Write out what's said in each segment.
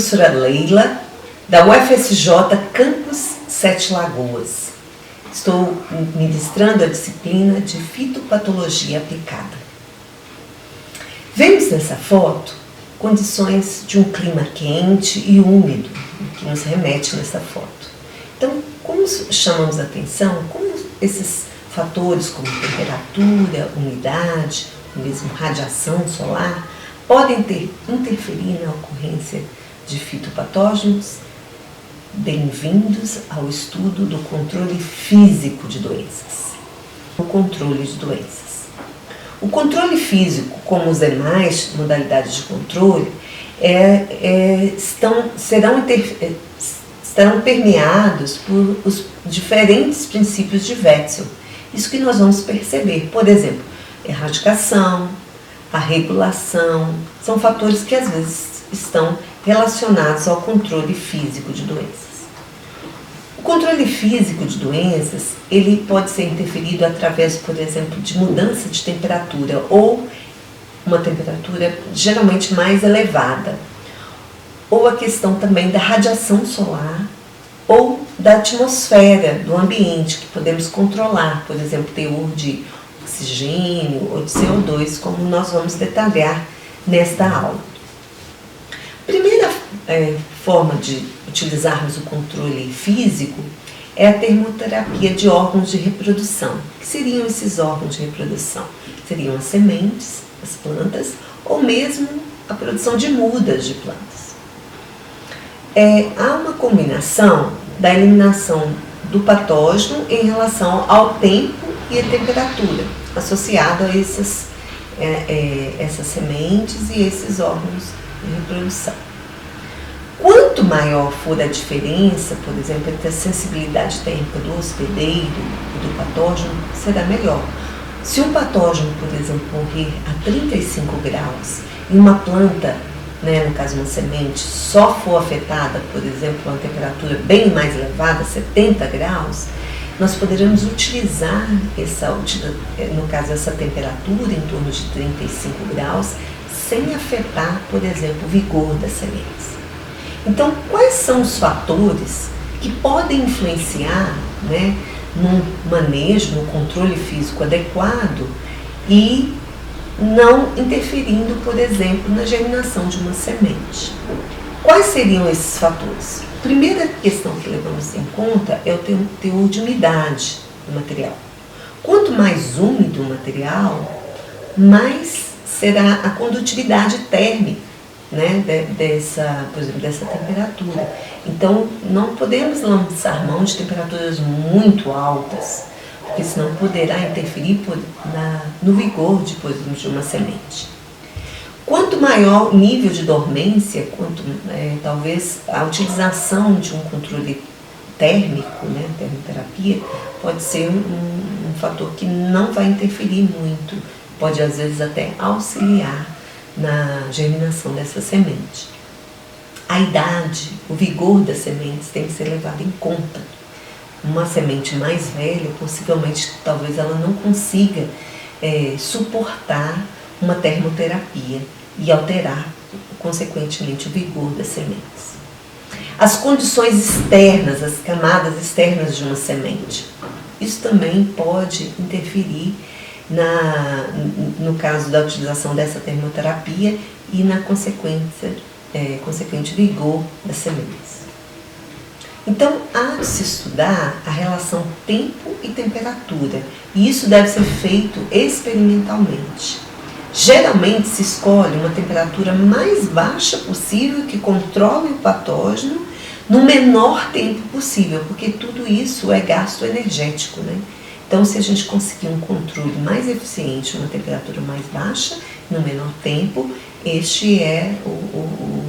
professora Leila, da UFSJ Campus Sete Lagoas. Estou ministrando a disciplina de fitopatologia aplicada. Vemos nessa foto condições de um clima quente e úmido, que nos remete nessa foto. Então, como chamamos a atenção, como esses fatores como temperatura, umidade, mesmo radiação solar, podem interferir na ocorrência de fitopatógenos. Bem-vindos ao estudo do controle físico de doenças. O controle de doenças. O controle físico, como os demais modalidades de controle, estarão permeados por os diferentes princípios de Wetzel. Isso que nós vamos perceber. Por exemplo, erradicação, a regulação, são fatores que às vezes estão relacionados ao controle físico de doenças. O controle físico de doenças, ele pode ser interferido através, por exemplo, de mudança de temperatura ou uma temperatura geralmente mais elevada, ou a questão também da radiação solar ou da atmosfera do ambiente, que podemos controlar, por exemplo, teor de oxigênio ou de CO2, como nós vamos detalhar nesta aula. A primeira forma de utilizarmos o controle físico é a termoterapia de órgãos de reprodução. O que seriam esses órgãos de reprodução? Seriam as sementes, as plantas, ou mesmo a produção de mudas de plantas. Há uma combinação da eliminação do patógeno em relação ao tempo e a temperatura, associado a essas sementes e esses órgãos de reprodução. Quanto maior for a diferença, por exemplo, entre a sensibilidade térmica do hospedeiro e do patógeno, será melhor. Se um patógeno, por exemplo, morrer a 35 graus e uma planta, no caso uma semente, só for afetada, por exemplo, a uma temperatura bem mais elevada, 70 graus, nós poderemos utilizar essa temperatura em torno de 35 graus sem afetar, por exemplo, o vigor das sementes. Então, quais são os fatores que podem influenciar num manejo, no controle físico adequado e não interferindo, por exemplo, na germinação de uma semente? Quais seriam esses fatores? A primeira questão que levamos em conta é o teor de umidade do material. Quanto mais úmido o material, mais será a condutividade térmica, por exemplo, dessa temperatura. Então, não podemos lançar mão de temperaturas muito altas, porque senão poderá interferir no vigor de uma semente. Quanto maior o nível de dormência, talvez a utilização de um controle térmico, termoterapia, pode ser um fator que não vai interferir muito, pode às vezes até auxiliar na germinação dessa semente. A idade, o vigor das sementes tem que ser levado em conta. Uma semente mais velha, possivelmente, talvez ela não consiga suportar uma termoterapia e alterar, consequentemente, o vigor das sementes. As condições externas, as camadas externas de uma semente, isso também pode interferir no caso da utilização dessa termoterapia e na consequente vigor das sementes. Então, há de se estudar a relação tempo e temperatura, e isso deve ser feito experimentalmente. Geralmente se escolhe uma temperatura mais baixa possível que controle o patógeno no menor tempo possível, porque tudo isso é gasto energético, Então, se a gente conseguir um controle mais eficiente, uma temperatura mais baixa, no menor tempo, este é o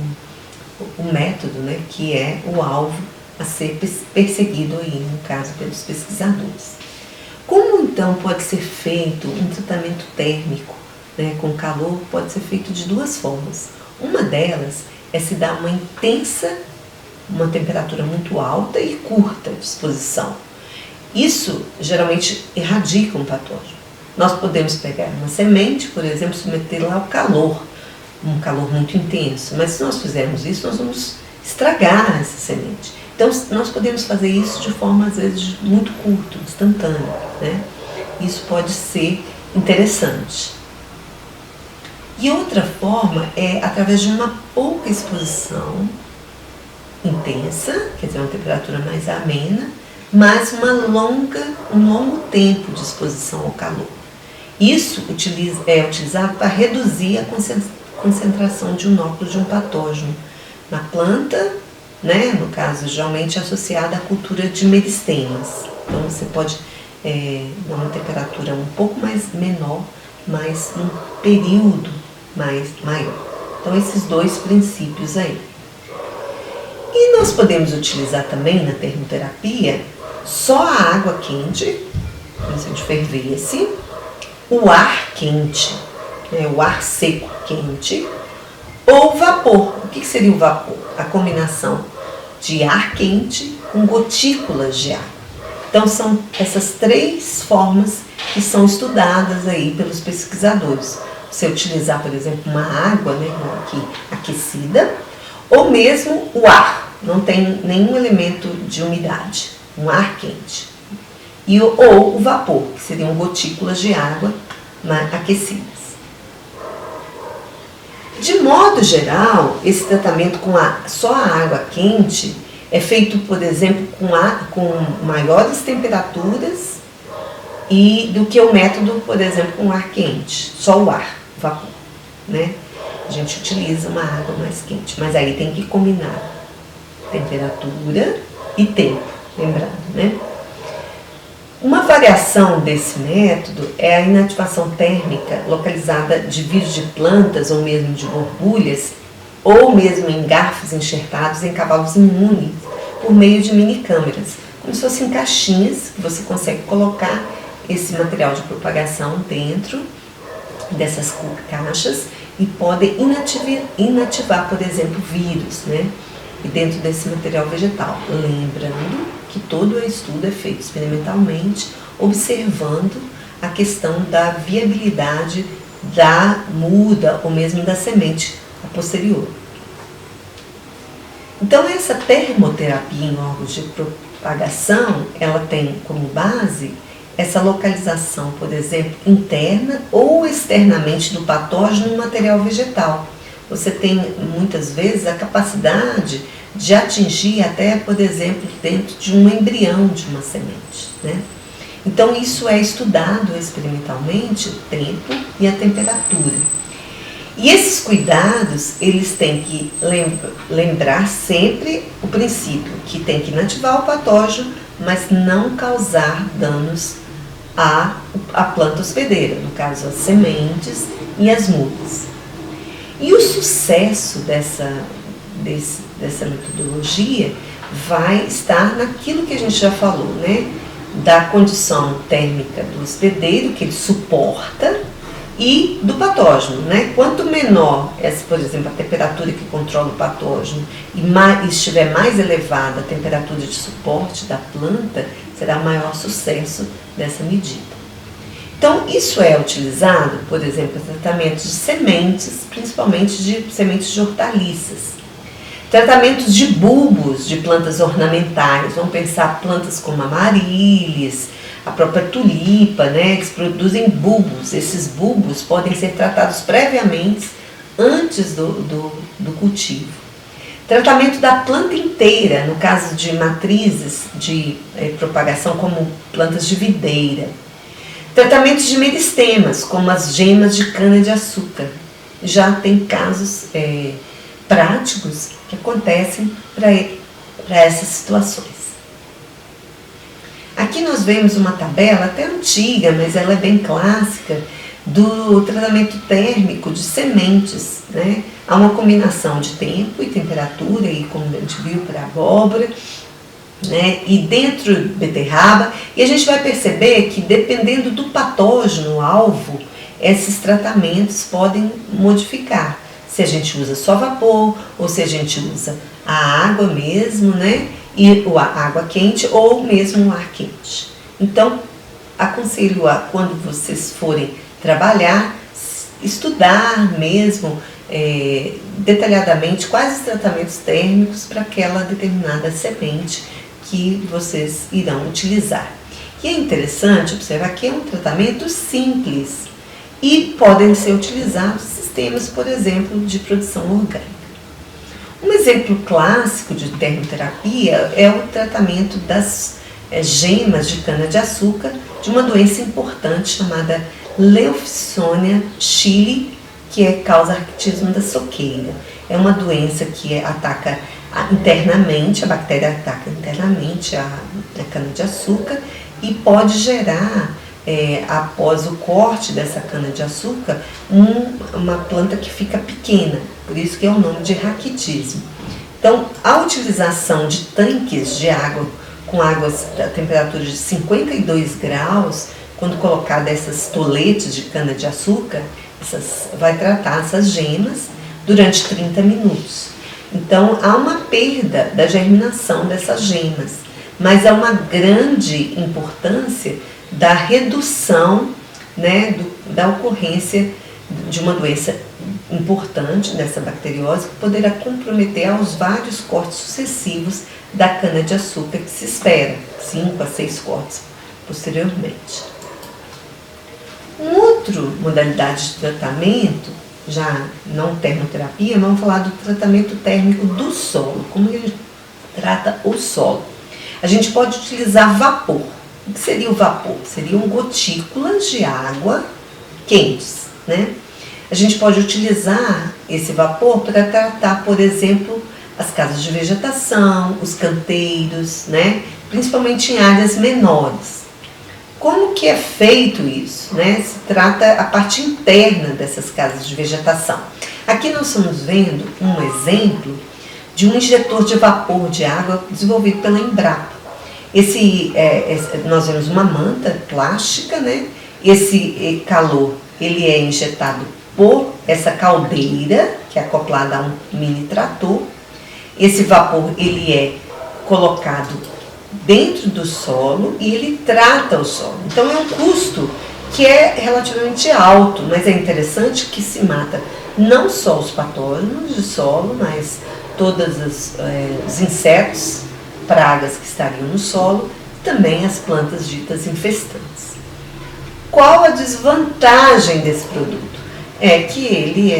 método, que é o alvo a ser perseguido aí, no caso, pelos pesquisadores. Como então pode ser feito um tratamento térmico, com calor? Pode ser feito de duas formas. Uma delas é se dar uma temperatura muito alta e curta de exposição. Isso geralmente erradica um patógeno. Nós podemos pegar uma semente, por exemplo, submeter lá ao calor, um calor muito intenso, mas se nós fizermos isso, nós vamos estragar essa semente. Então, nós podemos fazer isso de forma, às vezes, muito curta, instantânea, né? Isso pode ser interessante. E outra forma é através de uma pouca exposição intensa, quer dizer, uma temperatura mais amena, mas um longo tempo de exposição ao calor. Isso é utilizado para reduzir a concentração de um nódulo de um patógeno na planta, né? No caso, geralmente associada à cultura de meristemas. Então, você pode dar uma temperatura um pouco mais menor, mas num período maior. Então, esses dois princípios aí. E nós podemos utilizar também na termoterapia só a água quente, como se a gente fervesse, o ar quente, né, o ar seco quente, ou vapor. O que seria o vapor? A combinação de ar quente com gotículas de ar. Então, são essas três formas que são estudadas aí pelos pesquisadores. Você utilizar, por exemplo, uma água, né, aqui, aquecida, ou mesmo o ar, não tem nenhum elemento de umidade, um ar quente. Ou o vapor, que seriam gotículas de água aquecidas. De modo geral, esse tratamento com só a água quente é feito, por exemplo, com maiores temperaturas do que o método, por exemplo, com ar quente, só o ar, o vapor, né? A gente utiliza uma água mais quente, mas aí tem que combinar temperatura e tempo, lembrando, né? Uma variação desse método é a inativação térmica localizada de vírus de plantas ou mesmo de borbulhas ou mesmo em garfos enxertados em cavalos imunes por meio de minicâmeras, como se fossem caixinhas que você consegue colocar esse material de propagação dentro dessas caixas e podem inativar, por exemplo, vírus, né? E dentro desse material vegetal. Lembrando que todo o estudo é feito experimentalmente, observando a questão da viabilidade da muda ou mesmo da semente a posterior. Então, essa termoterapia em órgãos de propagação, ela tem como base essa localização, por exemplo, interna ou externamente do patógeno no material vegetal. Você tem, muitas vezes, a capacidade de atingir até, por exemplo, dentro de um embrião de uma semente, né? Então, isso é estudado experimentalmente, o tempo e a temperatura. E esses cuidados, eles têm que lembrar sempre o princípio, que tem que inativar o patógeno, mas não causar danos à planta hospedeira, no caso, as sementes e as mudas. E o sucesso dessa metodologia vai estar naquilo que a gente já falou, né? Da condição térmica do hospedeiro, que ele suporta, e do patógeno, né? Quanto menor, por exemplo, a temperatura que controla o patógeno e estiver mais elevada a temperatura de suporte da planta, será maior sucesso dessa medida. Então, isso é utilizado, por exemplo, em tratamentos de sementes, principalmente de sementes de hortaliças. Tratamentos de bulbos de plantas ornamentais, vamos pensar plantas como amarílis, a própria tulipa, né, que produzem bulbos. Esses bulbos podem ser tratados previamente antes do cultivo. Tratamento da planta inteira, no caso de matrizes de propagação, como plantas de videira. Tratamentos de meristemas, como as gemas de cana-de-açúcar. Já tem casos práticos que acontecem para essas situações. Aqui nós vemos uma tabela até antiga, mas ela é bem clássica, do tratamento térmico de sementes, né? Há uma combinação de tempo e temperatura, e como a gente viu para a abóbora, né? E dentro do beterraba, e a gente vai perceber que dependendo do patógeno alvo, esses tratamentos podem modificar. Se a gente usa só vapor, ou se a gente usa a água mesmo, né? E a água quente, ou mesmo o ar quente. Então, aconselho quando vocês forem trabalhar, estudar mesmo detalhadamente quais os tratamentos térmicos para aquela determinada semente que vocês irão utilizar. E é interessante observar que é um tratamento simples e podem ser utilizados sistemas, por exemplo, de produção orgânica. Um exemplo clássico de termoterapia é o tratamento das gemas de cana-de-açúcar de uma doença importante chamada Leufictonia chili, que causa raquitismo da soqueira. É uma doença que ataca internamente, a bactéria ataca internamente a cana-de-açúcar e pode gerar, após o corte dessa cana-de-açúcar, uma planta que fica pequena, por isso que é o nome de raquitismo. Então, a utilização de tanques de água com águas a temperatura de 52 graus, quando colocada essas toletes de cana-de-açúcar, vai tratar essas gemas durante 30 minutos. Então, há uma perda da germinação dessas gemas, mas há uma grande importância da redução, né, da ocorrência de uma doença importante dessa bacteriose que poderá comprometer aos vários cortes sucessivos da cana-de-açúcar que se espera, 5 a 6 cortes posteriormente. Uma outra modalidade de tratamento, já não termoterapia, vamos falar do tratamento térmico do solo, como ele trata o solo. A gente pode utilizar vapor. O que seria o vapor? Seriam gotículas de água quentes, né? A gente pode utilizar esse vapor para tratar, por exemplo, as casas de vegetação, os canteiros, né? Principalmente em áreas menores. Como que é feito isso, né? Se trata a parte interna dessas casas de vegetação. Aqui nós estamos vendo um exemplo de um injetor de vapor de água desenvolvido pela Embrapa. Nós vemos uma manta plástica, né? Esse calor ele é injetado por essa caldeira, que é acoplada a um mini trator. Esse vapor ele é colocado dentro do solo e ele trata o solo. Então é um custo que é relativamente alto, mas é interessante que se mata não só os patógenos de solo, mas todos os insetos, pragas que estariam no solo, também as plantas ditas infestantes. Qual a desvantagem desse produto? É que ele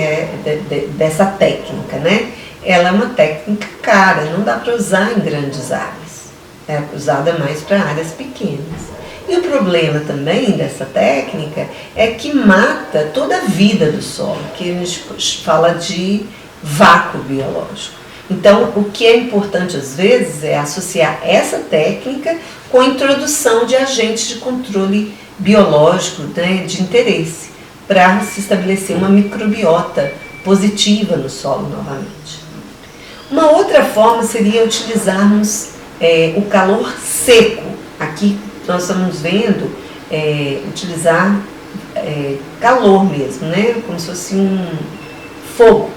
dessa técnica, né? Ela é uma técnica cara, não dá para usar em grandes áreas. É usada mais para áreas pequenas. E o problema também dessa técnica é que mata toda a vida do solo, que a gente fala de vácuo biológico. Então, o que é importante às vezes é associar essa técnica com a introdução de agentes de controle biológico, né, de interesse, para se estabelecer uma microbiota positiva no solo novamente. Uma outra forma seria utilizarmos o calor seco. Aqui nós estamos vendo utilizar calor mesmo, né? Como se fosse um fogo.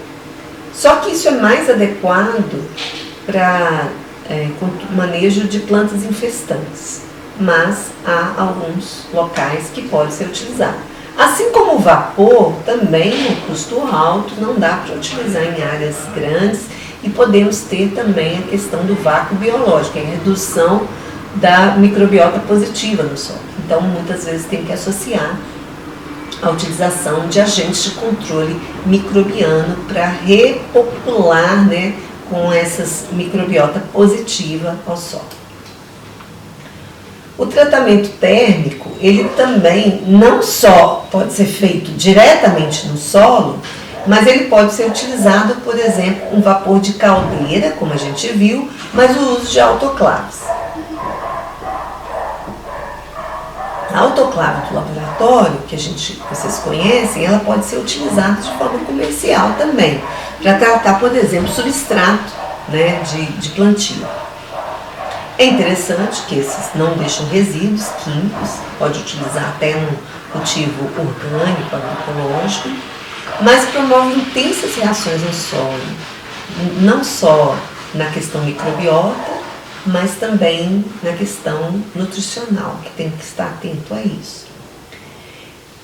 Só que isso é mais adequado para manejo de plantas infestantes, mas há alguns locais que pode ser utilizado. Assim como o vapor, também um custo alto, não dá para utilizar em áreas grandes. E podemos ter também a questão do vácuo biológico, a redução da microbiota positiva no solo. Então, muitas vezes tem que associar a utilização de agentes de controle microbiano para repopular, né, com essas microbiota positiva ao solo. O tratamento térmico, ele também não só pode ser feito diretamente no solo, mas ele pode ser utilizado, por exemplo, um vapor de caldeira, como a gente viu, mas o uso de autoclaves. A autoclave do laboratório, que vocês conhecem, ela pode ser utilizada de forma comercial também, para tratar, por exemplo, substrato, né, de plantio. É interessante que esses não deixam resíduos químicos, pode utilizar até um cultivo orgânico, agroecológico, mas promove intensas reações no solo, não só na questão microbiota, mas também na questão nutricional, que tem que estar atento a isso.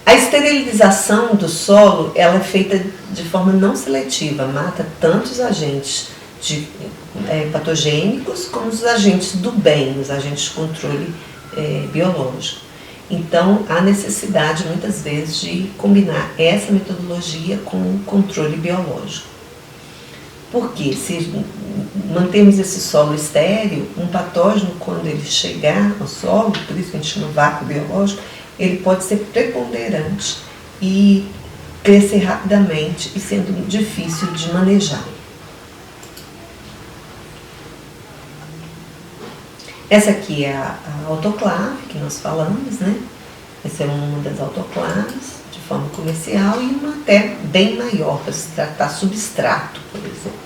A esterilização do solo ela é feita de forma não seletiva, mata tanto os agentes patogênicos como os agentes do bem, os agentes de controle biológico. Então, há necessidade, muitas vezes, de combinar essa metodologia com o controle biológico. Porque se mantemos esse solo estéril, um patógeno, quando ele chegar ao solo, por isso que a gente chama vácuo biológico, ele pode ser preponderante e crescer rapidamente e sendo difícil de manejar. Essa aqui é a autoclave que nós falamos, né? Essa é uma das autoclaves de forma comercial e uma até bem maior para se tratar substrato, por exemplo.